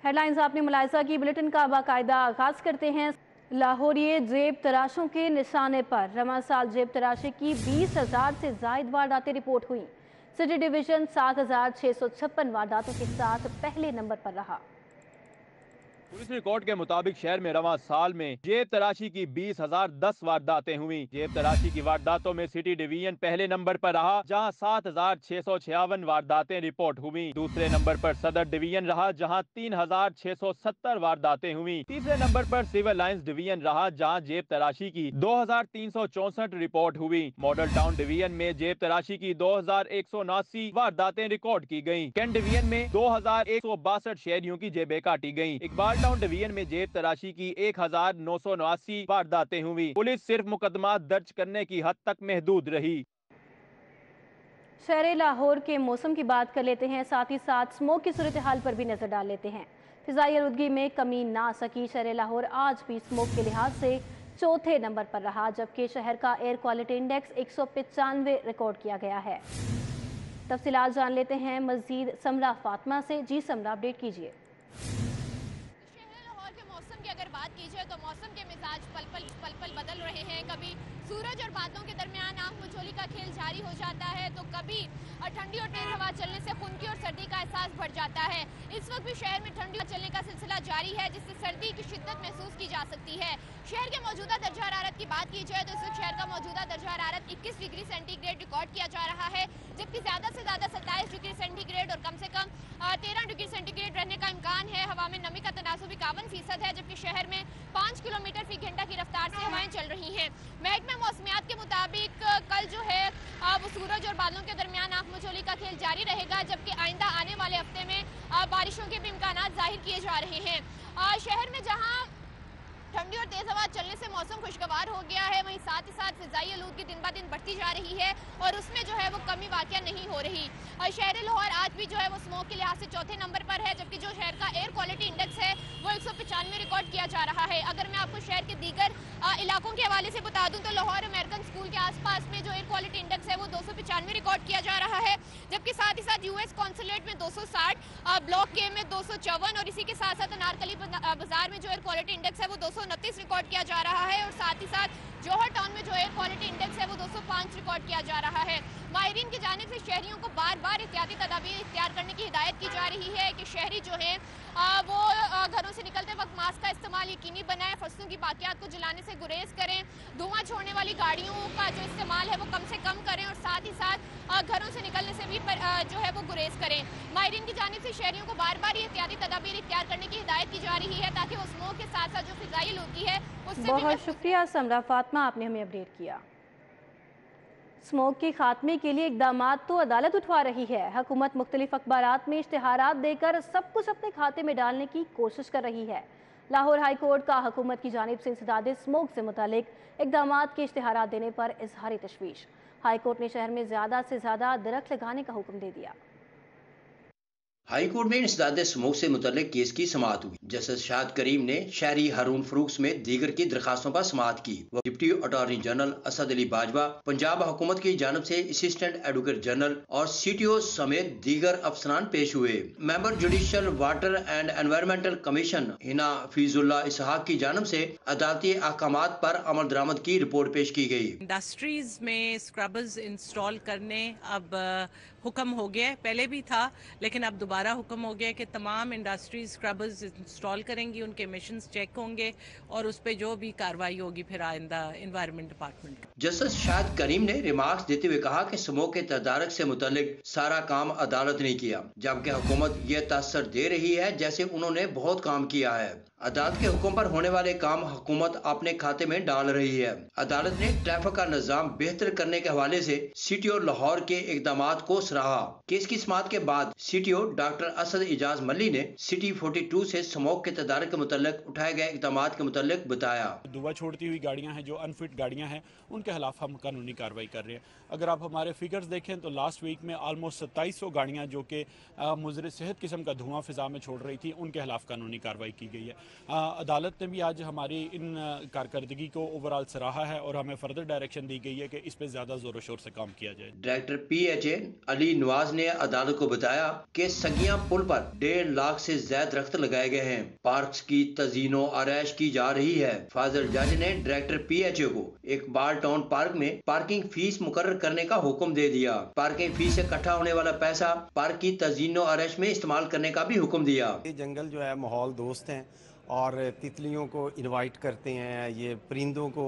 Head lines آپ نے ملاحظہ کی، بلیٹن کا باقاعدہ آغاز کرتے ہیں۔ لاہوریے جیب تراشوں کے نشانے پر رواں سال جیب تراشی کی 20,000 سے زائد وارداتیں رپورٹ ہوئیں۔ سٹی ڈویژن 7,656 وارداتوں کے ساتھ پہلے نمبر پر رہا۔ پولیس ریکارڈ کے مطابق شہر میں رواں سال میں جیب تراشی کی 20,010 وارداتیں ہوئیں۔ جیب تراشی کی وارداتوں میں سٹی ڈویژن پہلے نمبر پر رہا جہاں 7,656 وارداتیں رپورٹ ہوئیں۔ دوسرے نمبر پر صدر ڈویژن رہا جہاں 3,670 وارداتیں ہوئیں۔ تیسرے نمبر پر سول لائنز ڈویژن رہا جہاں جیب تراشی کی 2,364 رپورٹ ہوئی۔ ماڈل ٹاؤن ڈویژن میں جیب تراشی کی 2,179 وارداتیں ریکارڈ کی گئیں۔ کینٹ ڈویژن میں 2,162 شہریوں کی جیبیں کاٹی گئیں۔ اقبال ٹاؤن ڈویژن میں جیب تراشی کی 1,979 وارداتیں ہوئی۔ پولیس صرف مقدمات درج کرنے کی حد تک محدود رہی۔ شہر لاہور کے موسم کی بات کر لیتے ہیں، ساتھ ہی ساتھ اسموگ کی صورتحال پر بھی نظر ڈال لیتے ہیں۔ فضائی آلودگی میں کمی نہ آ سکی، شہر لاہور آج بھی اسموگ کے لحاظ سے چوتھے نمبر پر رہا، جبکہ شہر کا ایئر کوالٹی انڈیکس 195 ریکارڈ کیا گیا ہے۔ تفصیلات جان لیتے ہیں مزید سمرہ فاطمہ سے۔ جی سمرہ، اپڈیٹ کیجیے۔ اگر بات کی جائے تو موسم کے مزاج پل پل بدل رہے ہیں۔ کبھی سورج اور بادلوں کے درمیان آنکھ مچولی کا کھیل جاری ہو جاتا ہے تو کبھی ٹھنڈی اور تیز ہوا چلنے سے خنکی اور سردی کا احساس بڑھ جاتا ہے۔ اس وقت بھی شہر میں ٹھنڈی ہوا چلنے کا سلسلہ جاری ہے جس سے سردی کی شدت محسوس کی جا سکتی ہے۔ شہر کے موجودہ درجہ حرارت کی بات کی جائے تو اس وقت شہر کا موجودہ درجہ حرارت 21 ڈگری سینٹی گریڈ ریکارڈ کیا جا رہا ہے، جبکہ زیادہ سے زیادہ 27 ڈگری سینٹی گریڈ اور کم سے کم 13 ڈگری سینٹی گریڈ رہنے کا امکان ہے۔ ہوا میں نمی کا تناسب 51% ہے، جبکہ شہر میں 5 کلومیٹر فی گھنٹہ کی رفتار سے ہوائیں چل رہی ہیں۔ محکمہ موسمیات کے مطابق کل جو ہے وہ سورج اور بادلوں کے درمیان آنکھ مچولی کا کھیل جاری رہے گا، جبکہ آئندہ آنے والے ہفتے میں بارشوں کے بھی امکانات ظاہر کیے جا رہے ہیں۔ شہر میں جہاں ٹھنڈی اور تیز ہوا چلنے سے موسم خوشگوار ہو گیا ہے، وہیں ساتھ ہی ساتھ فضائی آلودگی دن بہ دن بڑھتی جا رہی ہے اور اس میں جو ہے وہ کمی واقع نہیں ہو رہی۔ شہر لاہور آج بھی جو ہے وہ اسموگ کے لحاظ سے چوتھے نمبر پر ہے، جبکہ جو شہر کا ایئر کوالٹی انڈیکس ہے وہ 195 ریکارڈ کیا جا رہا ہے۔ اگر میں آپ کو شہر کے دیگر علاقوں کے حوالے سے بتا دوں تو لاہور امریکن اسکول کے آس پاس میں جو ایئر کوالٹی انڈیکس ہے وہ 295 ریکارڈ کیا جا رہا ہے، جبکہ ساتھ ہی ساتھ یو ایس کونسولیٹ میں 260، بلاک کے میں 254 اور اسی کے ساتھ ساتھ انارکلی بازار میں جو ایئر کوالٹی انڈیکس ہے وہ 229 ریکارڈ کیا جا رہا ہے، اور ساتھ ہی ساتھ جوہر ٹاؤن میں جو ایئر کوالٹی انڈیکس ہے وہ 205 ریکارڈ کیا جا رہا ہے۔ ماہرین کی جانب سے شہریوں کو بار بار احتیاطی تدابیر اختیار کرنے کی ہدایت کی جا رہی ہے کہ شہری جو ہیں وہ گھروں سے نکلتے وقت ماسک کا استعمال یقینی بنائیں، فصلوں کی باقیات کو جلانے سے گریز کریں، دھواں چھوڑنے والی گاڑیوں کا جو استعمال ہے وہ کم سے کم کریں، اور ساتھ ہی ساتھ گھروں سے نکلنے سے بھی جو ہے وہ گریز کریں۔ ماہرین کی جانب سے شہریوں کو بار بار یہ احتیاطی تدابیر اختیار کرنے کی ہدایت کی جا رہی ہے تاکہ وہ اسموگ کے ساتھ ساتھ جو فضائی آلودگی ہے اس سے بھی بہت شکریہ سمرہ فاطمہ، آپ نے ہمیں اپڈیٹ کیا۔ اسموگ کے خاتمے کے لیے اقدامات تو عدالت اٹھوا رہی ہے، حکومت مختلف اخبارات میں اشتہارات دے کر سب کچھ اپنے کھاتے میں ڈالنے کی کوشش کر رہی ہے۔ لاہور ہائی کورٹ کا حکومت کی جانب سے انسداد اسموگ سے متعلق اقدامات کے اشتہارات دینے پر اظہار تشویش۔ ہائی کورٹ نے شہر میں زیادہ سے زیادہ درخت لگانے کا حکم دے دیا۔ ہائی کورٹ میں انسداد اسموگ سے متعلق کیس کی سماعت ہوئی۔ جسٹس شاہد کریم نے شہری ہارون فروخ سمیت دیگر کی درخواستوں پر سماعت کی۔ ڈپٹی اٹارنی جنرل اسد علی باجوہ، پنجاب حکومت کی جانب سے اسسٹنٹ ایڈوکیٹ جنرل اور سی ٹی او سمیت دیگر افسران پیش ہوئے۔ Member judicial water and environmental commission Hina فیض اللہ اسحاق کی جانب سے عدالتی احکامات پر عمل درآمد کی رپورٹ پیش کی گئی۔ انڈسٹریز میں اسکربز انسٹال کرنے اب حکم ہو گیا ہے، پہلے بھی تھا لیکن اب دوبارہ حکم ہو گیا کہ تمام انڈسٹریز اسکربز انسٹال کریں گی، ان کے ایمیشنز چیک ہوں گے اور اس پہ جو بھی کارروائی ہوگی پھر آئندہ انوائرمنٹ ڈپارٹمنٹ۔ جسٹس شاہد کریم نے ریمارکس دیتے ہوئے کہا کہ اسموگ کے تدارک سے متعلق سارا کام عدالت نے کیا، جبکہ حکومت یہ تاثر دے رہی ہے جیسے انہوں نے بہت کام کیا ہے۔ عدالت کے حکم پر ہونے والے کام حکومت اپنے کھاتے میں ڈال رہی ہے۔ عدالت نے ٹریفک کا نظام بہتر کرنے کے حوالے سے سی ٹی او لاہور کے اقدامات کو سراہا۔ کیس کی سماعت کے بعد C T O doctor Asad Ejaz ملی نے سٹی 42 سے اسموگ کے تدارک کے متعلق اٹھائے گئے اقدامات کے متعلق بتایا۔ دھواں چھوڑتی ہوئی گاڑیاں ہیں جو انفٹ گاڑیاں ہیں، ان کے خلاف ہم قانونی کارروائی کر رہے ہیں۔ اگر آپ ہمارے فگرز دیکھیں تو لاسٹ ویک میں آلموسٹ 2700 گاڑیاں جو کہ مضر صحت قسم کا دھواں فضا میں چھوڑ رہی تھی، ان کے خلاف قانونی کارروائی کی گئی ہے۔ عدالت نے بھی آج ہماری ان کارکردگی کو اوورآل سراہا ہے اور ہمیں فردر ڈائریکشن دی گئی ہے کہ اس پہ زیادہ زور و شور سے کام کیا جائے۔ Director P H A Ali Nawaz ने अदालत को बताया कि सगियां पुल पर 1.5 लाख से ज्यादा दरख्त लगाए गए हैं। पार्क्स की तज़ीनो आरैश की जा रही है। फाजल जज ने डायरेक्टर PHA को इकबाल टाउन पार्क में पार्किंग फीस मुकर्रर करने का हुक्म दे दिया। पार्किंग फीस से इकट्ठा होने वाला पैसा पार्क की तज़ीनो आरैश में इस्तेमाल करने का भी हुक्म दिया। ये जंगल जो है माहौल दोस्त हैं और तितलियों को इनवाइट करते हैं, ये परिंदों को,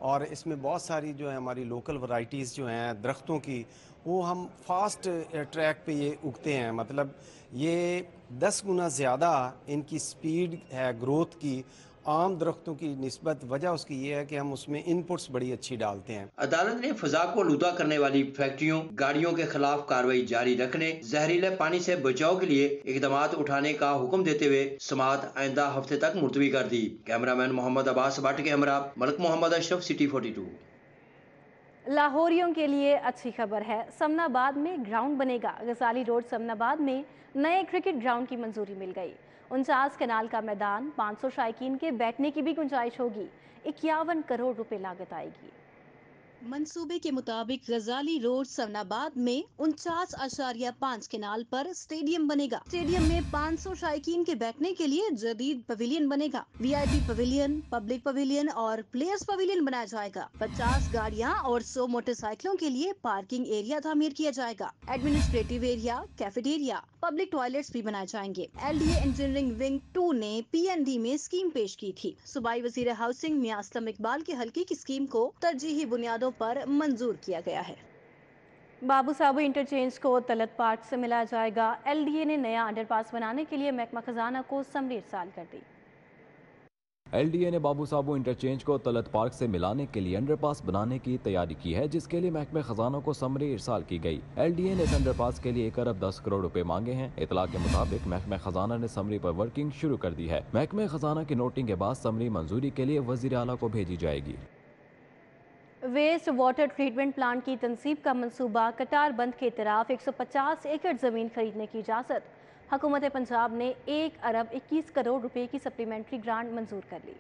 और इसमें बहुत सारी जो है हमारी लोकल वैरायटीज़ जो हैं दरख्तों की, वो हम फास्ट ट्रैक पे ये उगते हैं। मतलब ये 10 गुना ज़्यादा इनकी स्पीड है ग्रोथ की आम दरख्तों की निस्बत। वजह उसकी ये है कि हम उसमें इनपुट्स बड़ी अच्छी डालते हैं। अदालत ने फजा को आलूदा करने वाली फैक्ट्रियों, गाड़ियों के खिलाफ कार्रवाई जारी रखने, जहरीले पानी से बचाव के लिए इकदामात उठाने का हुक्म देते हुए समाअत आइंदा हफ्ते तक मुलतवी कर दी। कैमरामैन मोहम्मद अब्बास भट्ट के हमरा मलिक मोहम्मद अशरफ, सिटी 42। लाहौरियों के लिए अच्छी खबर है, समनाबाद में ग्राउंड बनेगा। गजाली रोड समनाबाद में नए क्रिकेट ग्राउंड की मंजूरी मिल गई। 49 कनाल का मैदान, 500 शायकीन के बैठने की भी गुंजाइश होगी। 51 करोड़ रुपए लागत आएगी। मंसूबे के मुताबिक गजाली रोड समनाबाद में 49.5 कनाल पर स्टेडियम बनेगा। स्टेडियम में 500 शायकीन के बैठने के लिए जदीद पवेलियन बनेगा। VIP पवेलियन, पब्लिक पवेलियन और प्लेयर्स पवेलियन बनाया जाएगा। 50 गाड़ियां और 100 मोटरसाइकिलों के लिए पार्किंग एरिया तामीर किया जाएगा। Administrative area, cafeteria, public toilets भी बनाए जाएंगे। LDA इंजीनियरिंग विंग 2 ने PND में स्कीम पेश की थी। सूबाई वजीर हाउसिंग मियां असलम इकबाल के हल्के की स्कीम को तरजीही बुनियादों पर मंजूर किया गया है। बाबू साबू इंटरचेंज को तलत पार्क से मिलाया जाएगा। LDA ने नया अंडरपास बनाने के लिए महकमा खजाना को समरी इरसाल कर दी। LDA ने बाबू साबू इंटरचेंज को तलत पार्क से मिलाने के लिए अंडरपास बनाने की तैयारी की है, जिसके लिए महकमे खजाना को समरी इरसाल की गई। LDA ने इस अंडरपास के लिए 1 अरब 10 करोड़ रुपए मांगे हैं। इतला के मुताबिक महकमे खजाना ने समरी पर वर्किंग शुरू कर दी है। महकमे खजाना की नोटिंग के बाद समरी मंजूरी के लिए वजीर आला को भेजी जाएगी। वेस्ट वाटर ट्रीटमेंट प्लांट की तनसीब का मंसूबा कटार बंद के इतराफ 150 एकड़ जमीन खरीदने की इजाज़त। हुकूमत पंजाब ने 1 अरब 21 करोड़ रुपए की सप्लीमेंट्री ग्रांट मंजूर कर ली।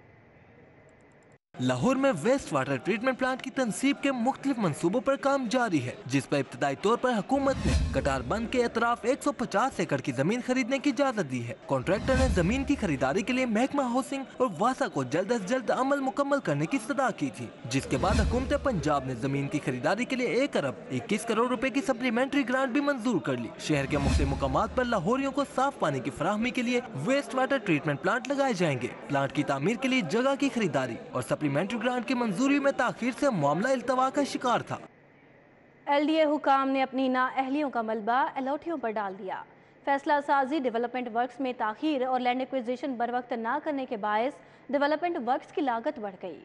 लाहौर में वेस्ट वाटर ट्रीटमेंट प्लांट की तनसीब के मुख्तलिफ मंसूबों पर काम जारी है, जिस पर इब्तदाई तौर पर हुकूमत ने कटार बंद के अतराफ 150 एकड़ की जमीन खरीदने की इजाजत दी है। कॉन्ट्रैक्टर ने जमीन की खरीदारी के लिए महकमा हाउसिंग और वासा को जल्द अज जल्द अमल मुकम्मल करने की सदा की थी, जिसके बाद हुकूमत पंजाब ने जमीन की खरीदारी के लिए 1 अरब 21 करोड़ रुपए की सप्लीमेंट्री ग्रांट भी मंजूर कर ली। शहर के मुख्तलिफ मुकामात पर लाहौरियों को साफ पानी की फराहमी के लिए वेस्ट वाटर ट्रीटमेंट प्लांट लगाए जाएंगे। प्लांट की तामीर के लिए जगह की खरीदारी और सप्लीमेंट्री ग्रांट की मंजूरी में ताखीर से मामला इल्तवा का शिकार था। LDA हुकाम ने अपनी नाअहलियों का मलबा अलॉटियों पर डाल दिया। फैसला साजी डेवलपमेंट वर्क्स में ताखीर और लैंड एक्विजिशन बर वक्त न करने के बायस डेवलपमेंट वर्क्स की लागत बढ़ गई।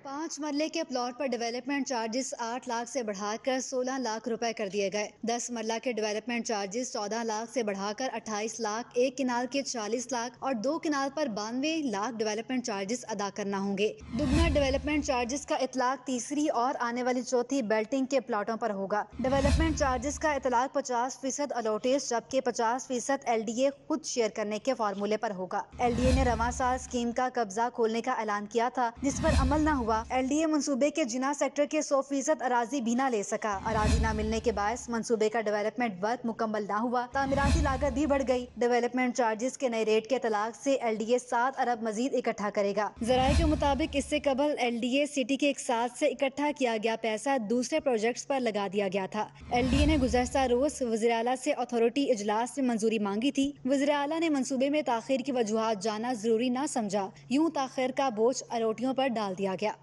5 मरले के प्लॉट पर डेवलपमेंट चार्जेस 8 लाख से बढ़ाकर 16 लाख रुपए कर दिए गए। 10 मरला के डेवलपमेंट चार्जेस 14 लाख से बढ़ाकर 28 लाख, 1 किनाल के 40 लाख और 2 किनाल पर 92 लाख डेवलपमेंट चार्जेस अदा करना होंगे। दुगना डेवलपमेंट चार्जेस का इतलाक तीसरी और आने वाली चौथी बेल्टिंग के प्लॉटों पर होगा। डेवलपमेंट चार्जेस का इतलाक 50% अलॉटेज जबकि 50% LDA खुद शेयर करने के फार्मूले पर होगा। LDA ने रवां साल स्कीम का कब्जा खोलने का ऐलान किया था, जिस पर अमल न हुआ। LDA मंसूबे के जिना सेक्टर के 100% अराजी भी न ले सका। अराजी न मिलने के बायस मंसूबे का डेवलपमेंट वर्क मुकम्मल न हुआ। तामीराती लागत भी बढ़ गई। डेवलपमेंट चार्जेस के नए रेट के तलाक से LDA 7 अरब मजीद इकट्ठा करेगा। जराये के मुताबिक इससे कबल LDA सिटी के एक साथ से इकट्ठा किया गया पैसा दूसरे प्रोजेक्ट्स पर लगा दिया गया था। LDA ने गुज़श्ता रोज वज़ीर आला से अथॉरिटी इजलास में मंजूरी मांगी थी। वज़ीर आला ने मंसूबे में ताखीर की वजूहात जाना जरूरी न समझा। यूं ताखीर का बोझ अलॉटियों पर डाल दिया गया।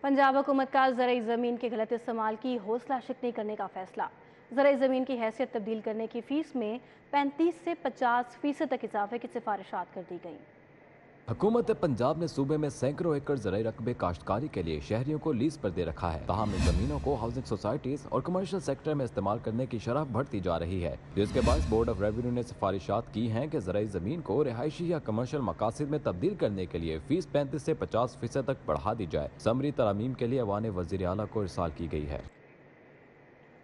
पंजाब हुकूमत का ज़राई ज़मीन के गलत इस्तेमाल की हौसला शिकनी करने का फैसला। ज़राई ज़मीन की हैसियत तब्दील करने की फ़ीस में 35 से 50% तक इजाफे की सिफारिशात कर दी गई। हुकूमत पंजाब ने सूबे में सैकड़ों एकड़ ज़राई रकबे काश्तकारी के लिए शहरियों को लीज पर दे रखा है। ताहम इन जमीनों को हाउसिंग सोसाइटीज और कमर्शियल सेक्टर में इस्तेमाल करने की शरह बढ़ती जा रही है, जिसके बाद बोर्ड ऑफ रेवेन्यू ने सिफारिशात की हैं कि ज़राई ज़मीन को रिहायशी या कमर्शियल मकासद में तब्दील करने के लिए फीस 35 से 50% तक बढ़ा दी जाए। समरी तरामीम के लिए अवान वज़ीर आला को इरसाल की गई है।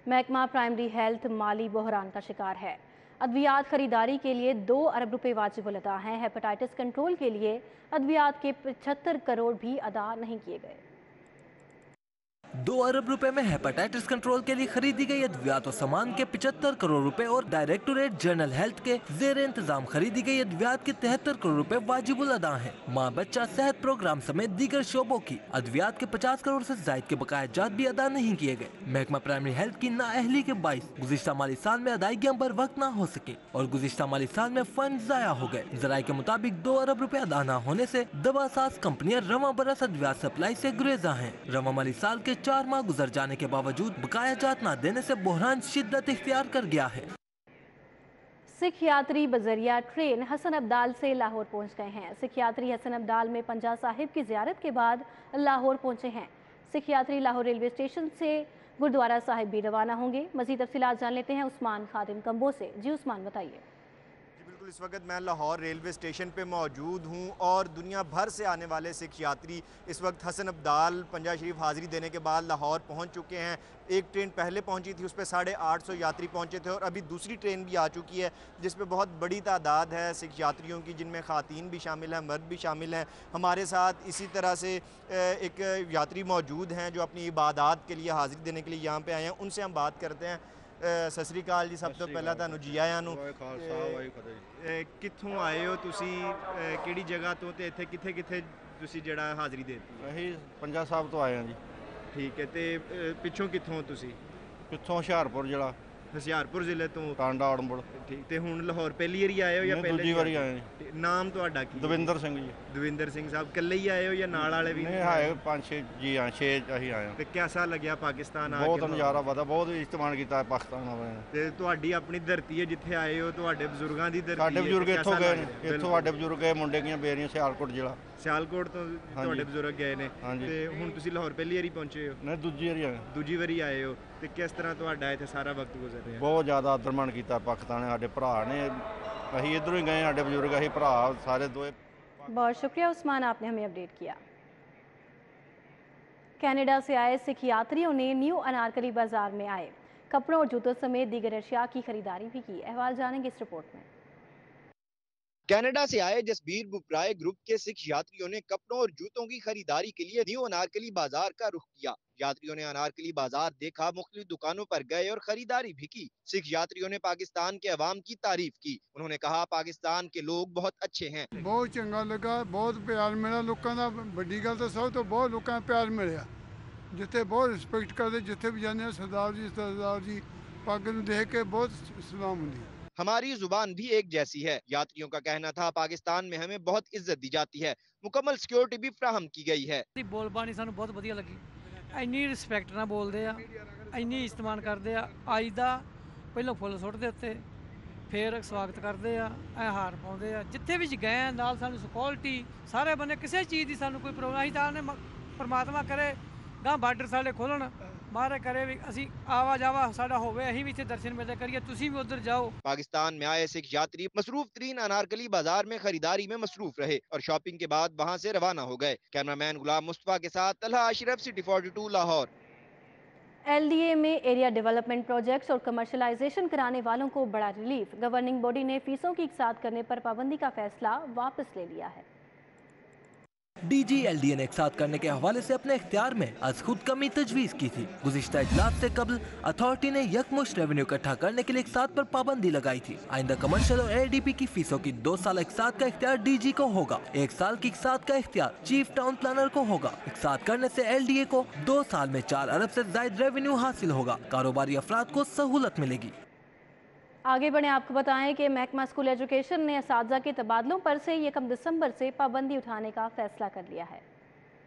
महकमा प्राइमरी हेल्थ माली बहरान का शिकार है। अद्वियात खरीदारी के लिए 2 अरब रुपए वाजिब अदा हैं। हेपेटाइटिस कंट्रोल के लिए अद्वियात के 75 करोड़ भी अदा नहीं किए गए। 2 अरब रुपए में हेपेटाइटिस कंट्रोल के लिए खरीदी गई अद्वियात और सामान के 75 करोड़ रुपए और डायरेक्टोरेट जनरल हेल्थ के जेर इंतजाम खरीदी गई अद्वियात के 73 करोड़ रुपए वाजिबुल अदा हैं। माँ बच्चा सेहत प्रोग्राम समेत दीगर शोबों की अद्वियात के 50 करोड़ से जायद के बकाया जात भी अदा नहीं किए गए। महकमा प्राइमरी हेल्थ की नाअहली के बाइस गुज़िश्ता माली साल में अदायगियाँ बर वक्त न हो सकी और गुज़िश्ता माली साल में फंड जाया हो गए। जराये के मुताबिक 2 अरब रुपए अदा न होने से दवा साज कंपनियां रवा बरस अद्वियात सप्लाई से गुरेजा हैं। रवा माली साल के 4 माह गुजर जाने के बावजूद बकाया जात न देने से बहरान शिद्दत इख्तियार कर गया है। सिख यात्री बजरिया ट्रेन हसन अब्दाल से लाहौर पहुंच गए हैं। सिख यात्री हसन अब्दाल में पंजा साहिब की ज़ियारत के बाद लाहौर पहुंचे हैं। सिख यात्री लाहौर रेलवे स्टेशन से गुरुद्वारा साहिब भी रवाना होंगे। मज़ीद तफसीलात जान लेते हैं उस्मान खादिम कंबो से। जी उस्मान, बताइए। इस वक्त मैं लाहौर रेलवे स्टेशन पे मौजूद हूँ और दुनिया भर से आने वाले सिख यात्री इस वक्त हसन अब्दाल पंजा शरीफ हाज़िरी देने के बाद लाहौर पहुँच चुके हैं। एक ट्रेन पहले पहुँची थी, उस पर 850 यात्री पहुँचे थे और अभी दूसरी ट्रेन भी आ चुकी है जिस पे बहुत बड़ी तादाद है सिख यात्रियों की, जिनमें ख़ातीन भी शामिल हैं, मर्द भी शामिल हैं। हमारे साथ इसी तरह से एक यात्री मौजूद हैं जो अपनी इबादत के लिए हाज़िरी देने के लिए यहाँ पर आए हैं। उनसे हम बात करते हैं। सत श्री अकाल जी, सब तो पहला तुहानू जी आयां नू। कित्थों आए हो तुसी, किहड़ी जगह तो ते इत्थे कित्थे कित्थे तुसी जेड़ा हाज़री देती? असीं पंजा साहब तो आए हैं जी। ठीक है, ते पिछों कित्थों तुसी? पिछों हुशियारपुर जिला, हुशियारपुर जिले तो। टांडा आड़मबुल। ठीक, ते हुण लाहौर पहली बारी आए हो या पहले? दूजी बारी आए जी। नाम तुहाडा की? दविंदर सिंह जी। दविंदर सिंह साहब कल्ले ही आए हो या नाल वाले भी? नहीं, है 5-6 जी हाँ, 6 असीं आए हैं। ते कैसा लग्या पाकिस्तान आके? बहुत नज़ारा बड़ा, बहुत इस्तेमाल किया है पाकिस्तान वाले। ते तुहाडी अपनी धरती है जिथे आए हो, तुहाडे बजुर्गां दी धरती है? साडे बजुर्ग इत्थों गए ने, इत्थों साडे बजुर्ग गए मुंडे कीਆਂ बेरियां सियालकोट जिला। सियालकोट तो तुहाडे बजुर्ग गए ने ते हुण तुसी लाहौर पहली बारी पहुंचे हो? नहीं, दूजी बारी आए। दूजी बारी आए हो ते किस तरह तुहाडा इत्थे सारा वक्त गुजर रहा है? बहुत ज़्यादा आदरमान किया पाकिस्तान ने, साडे भरा ने, असीं इधरों ही गए, साडे बजुर्ग असीं भरा सारे दोए। बहुत शुक्रिया उस्मान, आपने हमें अपडेट किया। कनाडा से आए सिख यात्रियों ने न्यू अनारकली बाजार में आए कपड़ों और जूतों समेत दीगर अशिया की खरीदारी भी की। अहवाल जानेंगे इस रिपोर्ट में। कनाडा से आए जसबीर बुपराय ग्रुप के सिख यात्रियों ने कपड़ों और जूतों की खरीदारी के लिए न्यू अनारकली बाजार का रुख किया। यात्रियों ने अनारकली बाजार देखा, मुख्तलिफ दुकानों पर गए और खरीदारी भी की। सिख यात्रियों ने पाकिस्तान के अवाम की तारीफ की। उन्होंने कहा, पाकिस्तान के लोग बहुत अच्छे हैं। बहुत चंगा लगा, बहुत प्यार मिला लोगों का। बड़ी गल तो सब तो बहुत लोगों का प्यार मिला, जिथे बहुत रिस्पेक्ट करते, जिथे भी जाने सरदार जी पग नूं देख के बहुत सलाम हुंदी। हमारी जुबान भी एक जैसी है। यात्रियों का कहना था, पाकिस्तान में हमें बहुत इज्जत दी जाती है, मुकम्मल सिक्योरिटी भी फ्राहम की गई है। बोलबानी सानू बहुत वधिया लगी, इन्नी रिस्पेक्ट ना बोलते आ, इन्नी इस्तेमाल करते आ। अज दा पहलों फुल सुट्टदे उत्ते, फिर स्वागत करते आ, हार पाउंदे आ। जिथे भी गए नाल सानू सिक्योरिटी सारे बने, किसी चीज़ की सानू कोई प्रॉब्लम। असीं तां परमात्मा करे गां बार्डर साडे खोलन, मारे करे भी असी आवा जावा साडा होवे, अहीं भी इत्थे दर्शन मेले करिए, तुसीं भी उधर जाओ। पाकिस्तान में आए सिख यात्री मसरूफ तरीन अनारकली बाजार में खरीदारी में मसरूफ रहे और शॉपिंग के बाद वहां से रवाना हो गए। कैमरामैन गुलाम मुस्तफा के साथ तलहा अशरफ, सिटी 42 लाहौर। LDA में एरिया डेवलपमेंट प्रोजेक्ट्स और कमर्शलाइजेशन कराने वालों को बड़ा रिलीफ। गवर्निंग बॉडी ने फीसों की इकसात करने पर पाबंदी का फैसला वापस ले लिया है। DG LDA ने इकसात करने के हवाले से अपने इख्तियार में आज खुद कमी तजवीज़ की थी। गुज़िश्ता इजलास से कबल अथॉरिटी ने यकमुश्त रेवेन्यू इकट्ठा करने के लिए इकसात पर पाबंदी लगाई थी। आइंदा कमर्शियल और ADP की फीसों की 2 साल इकसात का इख्तियार DG को होगा, 1 साल की इकसात का इख्तियार चीफ टाउन प्लानर को होगा। इकसात करने से LDA को 2 साल में 4 अरब से ज़ायद रेवेन्यू हासिल होगा। कारोबारी अफराद को सहूलत मिलेगी। आगे बढ़े, आपको बताएं कि महकमा स्कूल एजुकेशन ने असातिज़ा के तबादलों पर से 1 दिसंबर से पाबंदी उठाने का फैसला कर लिया है।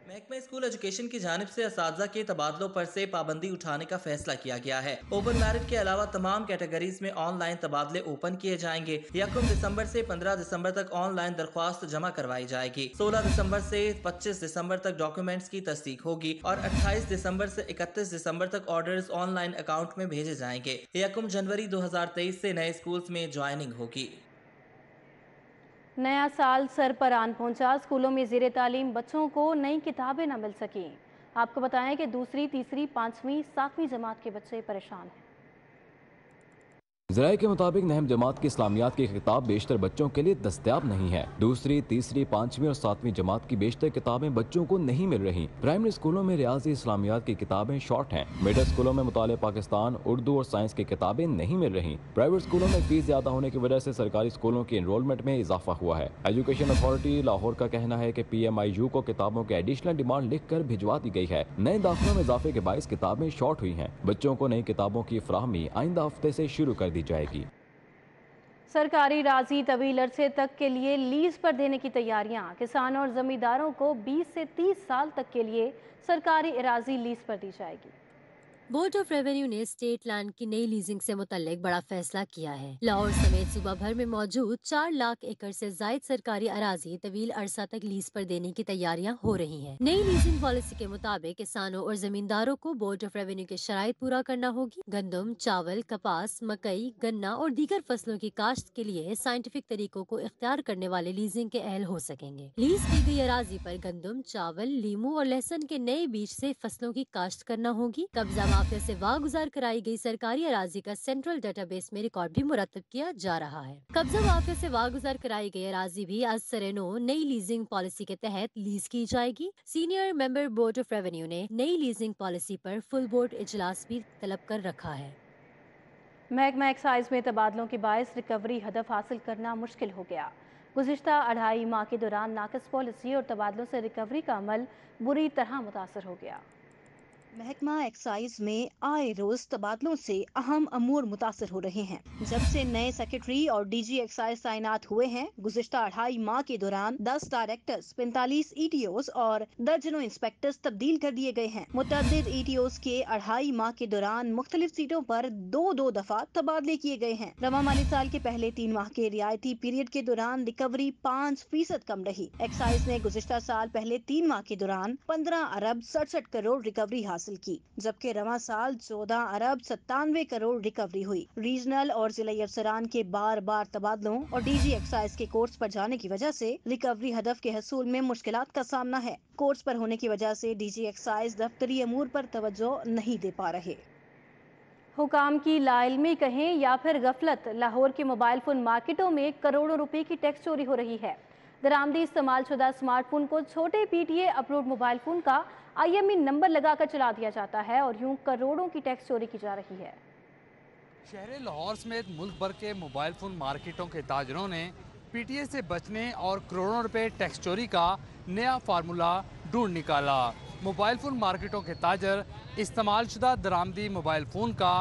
महकमा स्कूल एजुकेशन की जानिब से असातिज़ा के तबादलों पर से पाबंदी उठाने का फैसला किया गया है। ओपन मेरिट के अलावा तमाम कैटेगरीज में ऑनलाइन तबादले ओपन किए जाएंगे। 1 दिसंबर से 15 दिसंबर तक ऑनलाइन दरख्वास्त जमा करवाई जाएगी। 16 दिसंबर से 25 दिसंबर तक डॉक्यूमेंट्स की तस्दीक होगी और 28 दिसंबर से 31 दिसंबर तक ऑर्डर्स ऑनलाइन अकाउंट में भेजे जाएंगे। 1 जनवरी 2023 से नए स्कूल्स में ज्वाइनिंग होगी। नया साल सर पर आन पहुंचा, स्कूलों में ज़ेरे तालीम बच्चों को नई किताबें न मिल सकीं। आपको बताएं कि दूसरी, तीसरी, 5वीं, 7वीं जमात के बच्चे परेशान हैं। ज़राए के मुताबिक नहम जमात की इस्लामियात की किताब बेशतर बच्चों के लिए दस्तयाब नहीं है। दूसरी, तीसरी, 5वीं और 7वीं जमात की बेशतर किताबें बच्चों को नहीं मिल रही। प्राइमरी स्कूलों में रियाजी इस्लामियात की किताबें शॉर्ट हैं। मिडिल स्कूलों में मुताले पाकिस्तान, उर्दू और साइंस की किताबें नहीं मिल रही। प्राइवेट स्कूलों में फीस ज्यादा होने की वजह से सरकारी स्कूलों की एनरोलमेंट में इजाफा हुआ है। एजुकेशन अथॉरिटी लाहौर का कहना है कि PMIU को किताबों की एडिशनल डिमांड लिख कर भिजवा दी गई है। नए दाखिलों में इजाफे के बायस किताबें शॉर्ट हुई हैं। बच्चों को नई किताबों की फराहमी आइंदा हफ्ते से शुरू कर दी जाएगी। सरकारी राजी तवील अरसे तक के लिए लीज पर देने की तैयारियां। किसानों और जमींदारों को 20 से 30 साल तक के लिए सरकारी इराजी लीज पर दी जाएगी। बोर्ड ऑफ रेवेन्यू ने स्टेट लैंड की नई लीजिंग से मुतल्लिक बड़ा फैसला किया है। लाहौर समेत सूबा भर में मौजूद 4 लाख एकड़ से जायद सरकारी अराजी तवील अरसा तक लीज पर देने की तैयारियां हो रही हैं। नई लीजिंग पॉलिसी के मुताबिक किसानों और जमींदारों को बोर्ड ऑफ रेवेन्यू के शराइत पूरा करना होगी। गंदम, चावल, कपास, मकई, गन्ना और दीगर फसलों की काश्त के लिए साइंटिफिक तरीकों को इख्तियार करने वाले लीजिंग के अहल हो सकेंगे। लीज की गई अराजी पर गंदम, चावल, लीमू और लहसुन के नए बीज से फसलों की काश्त करना होगी। कब्जा माफिया से वागुजार कराई गई सरकारी अराजी का सेंट्रल डेटाबेस में रिकॉर्ड भी मुरतब किया जा रहा है। कब्जा माफिया से वागुजार कराई गई अराजी भी आज सरेनो नई लीजिंग पॉलिसी के तहत लीज की जाएगी। Senior member board of revenue ने नई लीजिंग पॉलिसी पर फुल बोर्ड इजलास भी तलब कर रखा है। महकमा एक्साइज में तबादलों के बायस रिकवरी हदफ हासिल करना मुश्किल हो गया। गुज़िश्ता 2.5 माह के दौरान नाक़िस पॉलिसी और तबादलों से रिकवरी का अमल बुरी तरह मुतासर हो गया। महकमा एक्साइज में आए रोज तबादलों से अहम अमूर मुतासर हो रहे हैं। जब से नए सेक्रेटरी और DG एक्साइज तैनात हुए हैं, गुज़िश्ता 2.5 माह के दौरान 10 डायरेक्टर्स, 45 ETOs और दर्जनों इंस्पेक्टर्स तब्दील कर दिए गए हैं। मुतअद्दिद ETOs के 2.5 माह के दौरान मुख्तलिफ सीटों पर 2 दफा तबादले किए गए हैं। रवा माली साल के पहले 3 माह के रियायती पीरियड के दौरान रिकवरी 5% कम रही। एक्साइज ने गुज़िश्ता साल पहले 3 माह के दौरान 15 अरब 67 करोड़ रिकवरी हासिल की, जबकि रवा साल 14 अरब 97 करोड़ रिकवरी हुई। रीजनल और जिला अफसरान के बार बार तबादलों और DG एक्साइज के कोर्स पर जाने की वजह से रिकवरी हदफ के हसूल में मुश्किलात का सामना है। कोर्स पर होने की वजह से DG एक्साइज दफ्तरी अमूर पर तवज्जो नहीं दे पा रहे। हुकाम की लाइल्मी कहें या फिर गफलत, लाहौर के मोबाइल फोन मार्केटों में करोड़ों रुपए की टैक्स चोरी हो रही है। दरामदी इस्तेमाल शुदा स्मार्टफोन को छोटे PTA अपलोड मोबाइल फोन का IME नंबर लगाकर चला दिया जाता है और यूं करोड़ों की टैक्स चोरी की जा रही है। शहर लाहौर समेत मुल्क भर के मोबाइल फोन मार्केटों के ताजरों ने PTA से बचने और करोड़ों रुपए टैक्स चोरी का नया फार्मूला ढूंढ निकाला। मोबाइल फोन मार्केटों के ताजर इस्तेमाल शुदा दरामदी मोबाइल फोन का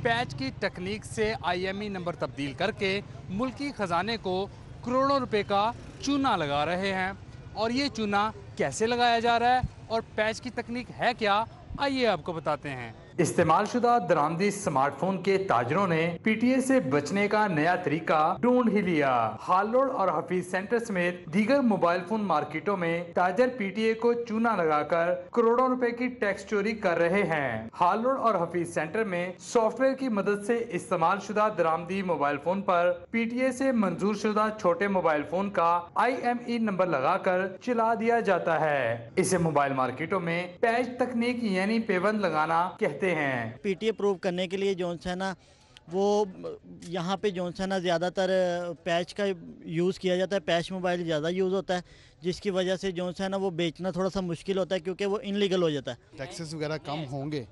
पैच की तकनीक से IME नंबर तब्दील करके मुल्की खजाने को करोड़ों रुपए का चूना लगा रहे हैं। और ये चूना कैसे लगाया जा रहा है और पैच की तकनीक है क्या, आइए आपको बताते हैं। इस्तेमाल शुदा दरामदी स्मार्टफोन के ताजरों ने PTA से बचने का नया तरीका ढूंढ ही लिया। हालोड और हफीज सेंटर समेत दीगर मोबाइल फोन मार्केटों में ताजर PTA को चूना लगाकर करोड़ों रुपए की टैक्स चोरी कर रहे हैं। हालोड और हफीज सेंटर में सॉफ्टवेयर की मदद से इस्तेमाल शुदा दरामदी मोबाइल फोन पर PTA से मंजूर शुदा छोटे मोबाइल फोन का IME नंबर लगाकर चला दिया जाता है। इसे मोबाइल मार्केटों में पैच तकनीक यानी पेबंद लगाना कहते हैं। PTA प्रूव करने के लिए जो है ना वो यहाँ पे जो है ना ज़्यादातर पैच का यूज़ किया जाता है। पैच मोबाइल ज़्यादा यूज़ होता है, जिसकी वजह से जो है ना वो बेचना थोड़ा सा मुश्किल होता है क्योंकि वो इनलीगल हो जाता है। टैक्सेस वगैरह कम होंगे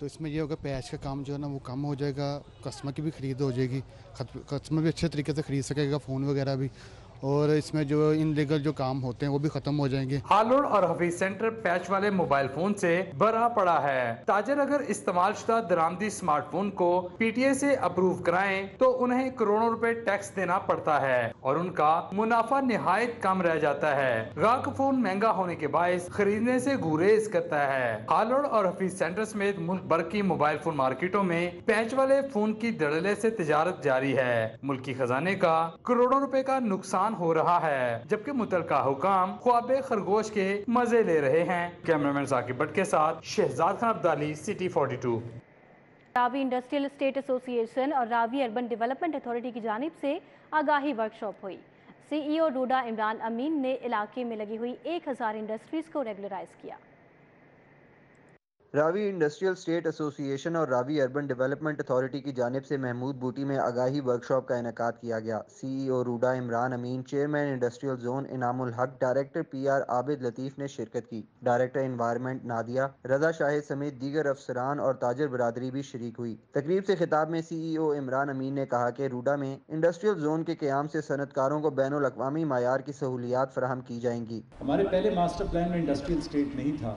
तो इसमें ये होगा पैच का काम जो है ना वो कम हो जाएगा, कस्टमर की भी खरीद हो जाएगी, कस्टमर भी अच्छे तरीके से खरीद सकेगा फ़ोन वगैरह भी, और इसमें जो इनलीगल जो काम होते हैं वो भी खत्म हो जाएंगे। हालोड और हफीज सेंटर पैच वाले मोबाइल फोन से भरा पड़ा है। ताजर अगर इस्तेमाल शुदा दरामदी स्मार्टफोन को PTA से अप्रूव कराएं तो उन्हें करोड़ों रुपए टैक्स देना पड़ता है और उनका मुनाफा निहायत कम रह जाता है। गाहक फोन महंगा होने के बायस खरीदने से गुरेज करता है। हालोड और हफीज सेंटर समेत मुल्क भर की मोबाइल फोन मार्केटों में पैच वाले फोन की धड़ल्ले से तिजारत जारी है। मुल्की खजाने का करोड़ों रुपए का नुकसान हो रहा है, जबकि मुतलका हुकाम ख्वाबे खरगोश के मजे ले रहे हैं। कैमरामैन साकिब भट्ट के साथ Shahzad Khan Abdali, city 42। Ravi industrial estate association और रावी अर्बन डेवलपमेंट अथॉरिटी की जानिब से आगाही वर्कशॉप हुई। CEO डोडा इमरान अमीन ने इलाके में लगी हुई 1000 इंडस्ट्रीज को रेगुलराइज किया। راوی انڈسٹریل اسٹیٹ ایسوسی ایشن اور راوی اربن ڈیولپمنٹ اتھارٹی کی جانب سے محمود بوٹی میں آگاہی ورکشاپ کا انعقاد کیا گیا۔ سی ای او روڈا عمران امین، چیئرمین انڈسٹریل زون انعام الحق، ڈائریکٹر پی آر عابد لطیف نے شرکت کی۔ ڈائریکٹر انوائرمنٹ نادیہ، رضا شاہد سمیت دیگر افسران اور تاجر برادری بھی شریک ہوئی۔ تقریب سے خطاب میں سی ای او عمران امین نے کہا کہ روڈا میں انڈسٹریل زون کے قیام سے صنعت کاروں کو بین الاقوامی معیار کی سہولیات فراہم کی جائیں گی۔ ہمارے پہلے ماسٹر پلان میں انڈسٹریل اسٹیٹ نہیں تھا،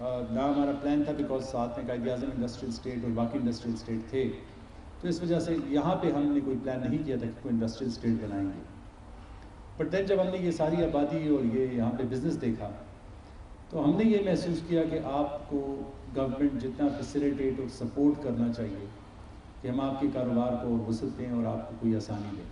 نہ ہمارا پلان تھا بیکاز ساتھ میں قائد اعظم انڈسٹریل اسٹیٹ اور باقی انڈسٹریل اسٹیٹ تھے، تو اس وجہ سے یہاں پہ ہم نے کوئی پلان نہیں کیا تھا کہ کوئی انڈسٹریل اسٹیٹ بنائیں گے۔ بٹ دین جب ہم نے یہ ساری آبادی اور یہ یہاں پہ بزنس دیکھا تو ہم نے یہ محسوس کیا کہ آپ کو گورنمنٹ جتنا فیسیلیٹیٹ اور سپورٹ کرنا چاہیے کہ ہم آپ کے کاروبار کو وسعت دیں اور آپ کو کوئی آسانی دیں۔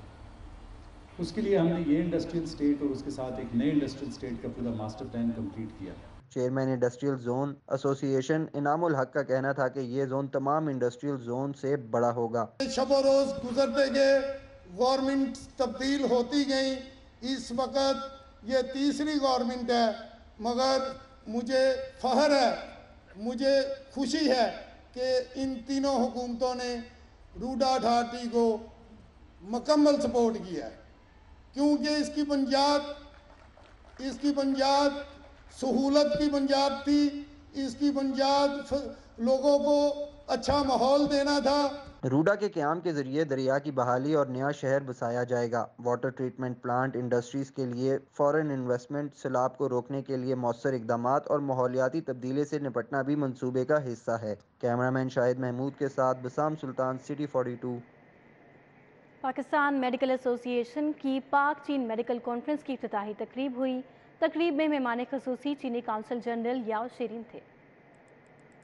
اس کے لیے ہم نے یہ انڈسٹریل اسٹیٹ اور اس کے ساتھ ایک نئے انڈسٹریل اسٹیٹ کا پورا ماسٹر پلان کمپلیٹ کیا۔ چیئرمین انڈسٹریل زون ایسوسی ایشن انعام الحق کا کہنا تھا کہ یہ زون تمام انڈسٹریل زون سے بڑا ہوگا۔ شب و روز گزرتے گئے، گورنمنٹ تبدیل ہوتی گئیں، اس وقت یہ تیسری گورنمنٹ ہے، مگر مجھے فخر ہے، مجھے خوشی ہے کہ ان تینوں حکومتوں نے روڈا اتھارٹی کو مکمل سپورٹ کیا ہے، کیونکہ اس کی بنیاد سہولت کی بنیاد تھی، اس کی بنیاد لوگوں کو اچھا ماحول دینا تھا۔ روڈا کے قیام کے ذریعے دریا کی بحالی اور نیا شہر بسایا جائے گا۔ واٹر ٹریٹمنٹ پلانٹ، انڈسٹریز کے لیے فورن انویسٹمنٹ، سیلاب کو روکنے کے لیے مؤثر اقدامات اور ماحولیاتی تبدیلی سے نپٹنا بھی منصوبے کا حصہ ہے۔ کیمرامین شاہد محمود کے ساتھ بسام سلطان، سٹی 42۔ پاکستان میڈیکل ایسوسی ایشن کی پاک چین میڈیکل کانفرنس کی افتتاحی تقریب ہوئی۔ تقریب میں مہمان خصوصی چینی کونسل جنرل یاو شیرین تھے۔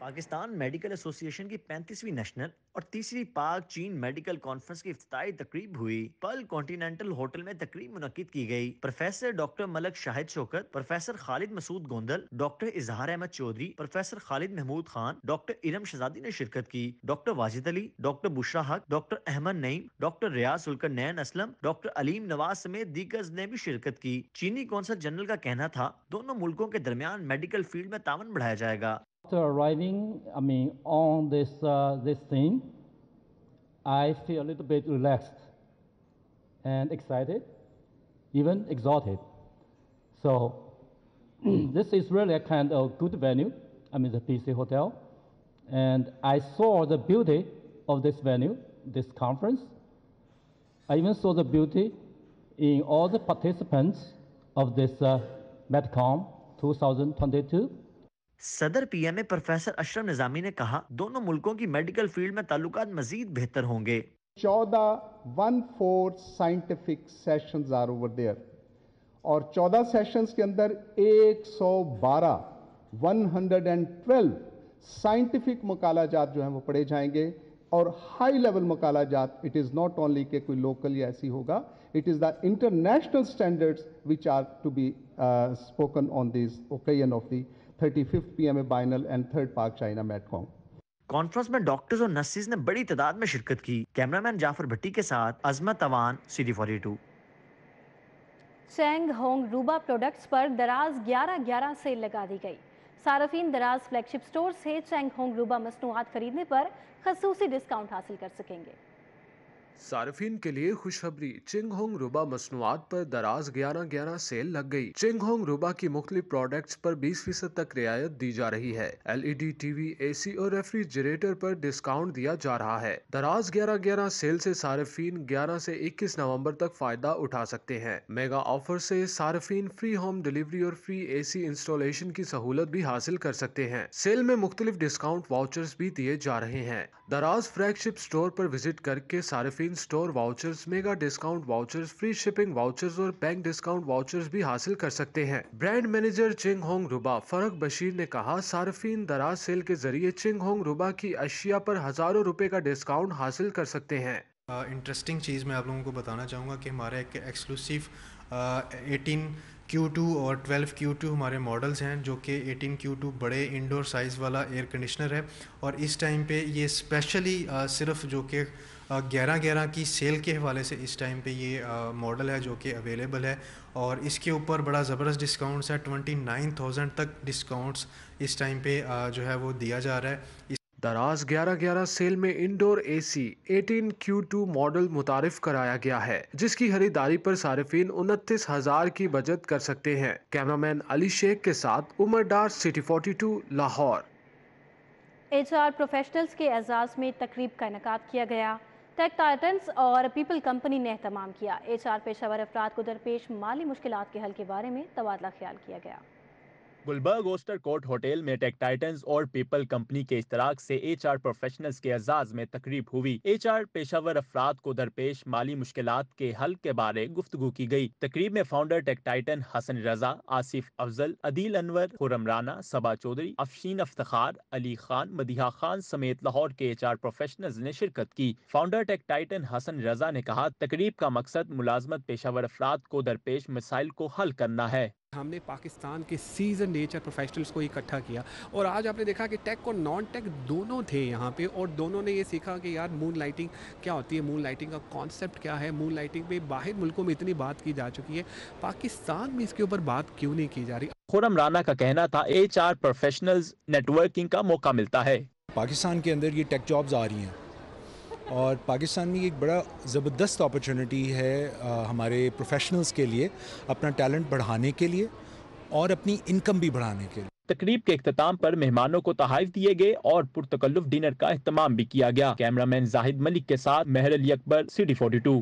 پاکستان میڈیکل ایسوسی ایشن کی 35ویں نیشنل اور تیسری پاک چین میڈیکل کانفرنس کی افتتاحی تقریب ہوئی۔ پرل کانٹیننٹل ہوٹل میں تقریب منعقد کی گئی۔ پروفیسر ڈاکٹر ملک شاہد شوکت، پروفیسر خالد مسعود گوندل، ڈاکٹر اظہار احمد چودھری، پروفیسر خالد محمود خان، ڈاکٹر ارم شہزادی نے شرکت کی۔ ڈاکٹر واجد علی، ڈاکٹر بشرا حق، ڈاکٹر احمد نعیم، ڈاکٹر ریاض ذوالقرنین اسلم، ڈاکٹر علیم نواز سمیت دیگر نے بھی شرکت کی۔ چینی کونسل جنرل کا کہنا تھا دونوں ملکوں کے درمیان میڈیکل فیلڈ میں تعاون بڑھایا جائے گا۔ After arriving, on this thing, I feel a little bit relaxed and excited, even exalted. So this is really a kind of good venue. The PC Hotel, and I saw the beauty of this venue, this conference. I even saw the beauty in all the participants of this MedCom 2022. صدر P M a professor اشرف نظامی نے کہا دونوں ملکوں کی medical field میں تعلقات مزید بہتر ہوں گے۔ 14 scientific sessions are over there, اور 14 سیشنز کے اندر 112 سائنٹیفک مقالہ جات جو ہیں وہ پڑھے جائیں گے، اور ہائی لیول مقالہ جات۔ اٹ از ناٹ اونلی کہ کوئی لوکل یا ایسی ہوگا، it is the international standards which are to be spoken on these occasion of the 35th PMA Biennial and 3rd Pak China MedCom۔ Conference میں doctors اور nurses نے بڑی تعداد میں شرکت کی۔ کیمرامین جعفر بھٹی کے ساتھ عظمت اوان، سٹی 42۔ چینگ ہونگ روبا پروڈکٹس پر دراز 11/11 سیل لگا دی گئی۔ صارفین دراز فلیگ شپ سٹور سے چینگ ہونگ روبا مصنوعات خریدنے پر خصوصی ڈسکاؤنٹ حاصل کر سکیں گے۔ صارفین کے لیے خوشخبری، چنگ ہونگ روبا مصنوعات پر دراز 11/11 سیل لگ گئی۔ چنگ ہونگ روبا کی مختلف پروڈکٹس پر 20% تک رعایت دی جا رہی ہے۔ LED ٹی وی، اے سی اور ریفریجریٹر پر ڈسکاؤنٹ دیا جا رہا ہے۔ دراز 11/11 سیل سے صارفین 11 سے 21 نومبر تک فائدہ اٹھا سکتے ہیں۔ میگا آفر سے صارفین فری ہوم ڈیلیوری اور فری اے سی انسٹالیشن کی سہولت بھی حاصل کر سکتے ہیں۔ سیل میں مختلف ڈسکاؤنٹ واؤچرز بھی دیے جا رہے ہیں۔ دراز فلیگ شپ سٹور پر وزٹ کر کے صارفین store vouchers, mega discount vouchers, free shipping vouchers اور بینک ڈسکاؤنٹ واؤچرز بھی حاصل کر سکتے ہیں۔ برانڈ مینیجر چنگ ہونگ روبا فرق بشیر نے کہا صارفین دراز سیل کے ذریعے چنگ ہونگ روبا کی اشیاء پر ہزاروں روپے کا ڈسکاؤنٹ حاصل کر سکتے ہیں۔ انٹرسٹنگ چیز میں آپ لوگوں کو بتانا چاہوں گا کہ ہمارا ایک ایکسکلوسیو 18Q2 اور 12Q2 ہمارے ماڈلز ہیں، جو کہ 18Q2 بڑے انڈور سائز والا ایئر کنڈیشنر ہے، اور اس ٹائم پہ یہ اسپیشلی صرف جو کہ 11 کی سیل کے حوالے سے اس ٹائم پہ یہ ماڈل ہے جو کہ اویلیبل ہے، اور اس کے اوپر بڑا زبردست ڈسکاؤنٹس ہے، 29,000 تک ڈسکاؤنٹس اس ٹائم پہ جو ہے وہ دیا جا رہا ہے۔ دراز 11/11 سیل میں انڈور اے سی 18Q2 ماڈل متعارف کرایا گیا ہے، جس کی خریداری پر صارفین 29,000 کی بچت کر سکتے ہیں۔ کیمرامین علی شیخ کے ساتھ Umar Dar, city 42 Lahore. HR professionals کے اعزاز میں تقریب کا انعقاد کیا گیا۔ ٹیک ٹائٹنز اور پیپل کمپنی نے اہتمام کیا۔ HR پیشہ ور افراد کو درپیش مالی مشکلات کے حل کے بارے میں تبادلہ خیال کیا گیا۔ گلبرگ اوسٹر کورٹ ہوٹل میں ٹیک ٹائٹنز اور پیپل کمپنی کے اشتراک سے HR پروفیشنلز کے اعزاز میں تقریب ہوئی۔ HR پیشہ ور افراد کو درپیش مالی مشکلات کے حل کے بارے گفتگو کی گئی۔ تقریب میں فاؤنڈر ٹیک ٹائٹن حسن رضا، آصف افضل، عدیل انور، خرم رانا، صبا چودھری، افشین افتخار، علی خان، مدیحہ خان سمیت لاہور کے HR پروفیشنلز نے شرکت کی۔ فاؤنڈر ٹیک ٹائٹن حسن رضا نے کہا، تقریب کا مقصد ملازمت پیشہ ور افراد کو درپیش مسائل کو حل کرنا ہے۔ ہم نے پاکستان کے سیزن HR پروفیشنلز کو اکٹھا کیا، اور آج آپ نے دیکھا کہ ٹیک اور نان ٹیک دونوں تھے یہاں پہ، اور دونوں نے یہ سیکھا کہ یار مون لائٹنگ کیا ہوتی ہے، مون لائٹنگ کا کانسیپٹ کیا ہے، مون لائٹنگ پہ باہر ملکوں میں اتنی بات کی جا چکی ہے، پاکستان میں اس کے اوپر بات کیوں نہیں کی جا رہی۔ خرم رانا کا کہنا تھا، HR پروفیشنلز نیٹ ورکنگ کا موقع ملتا ہے۔ پاکستان کے اندر یہ ٹیک جابز آ رہی ہیں، اور پاکستان میں ایک بڑا زبردست اپرچونٹی ہے ہمارے پروفیشنلز کے لیے اپنا ٹیلنٹ بڑھانے کے لیے اور اپنی انکم بھی بڑھانے کے لیے۔ تقریب کے اختتام پر مہمانوں کو تحائف دیے گئے اور پرتکلف ڈنر کا اہتمام بھی کیا گیا۔ کیمرامین زاہد ملک کے ساتھ مہر علی اکبر، سٹی 42۔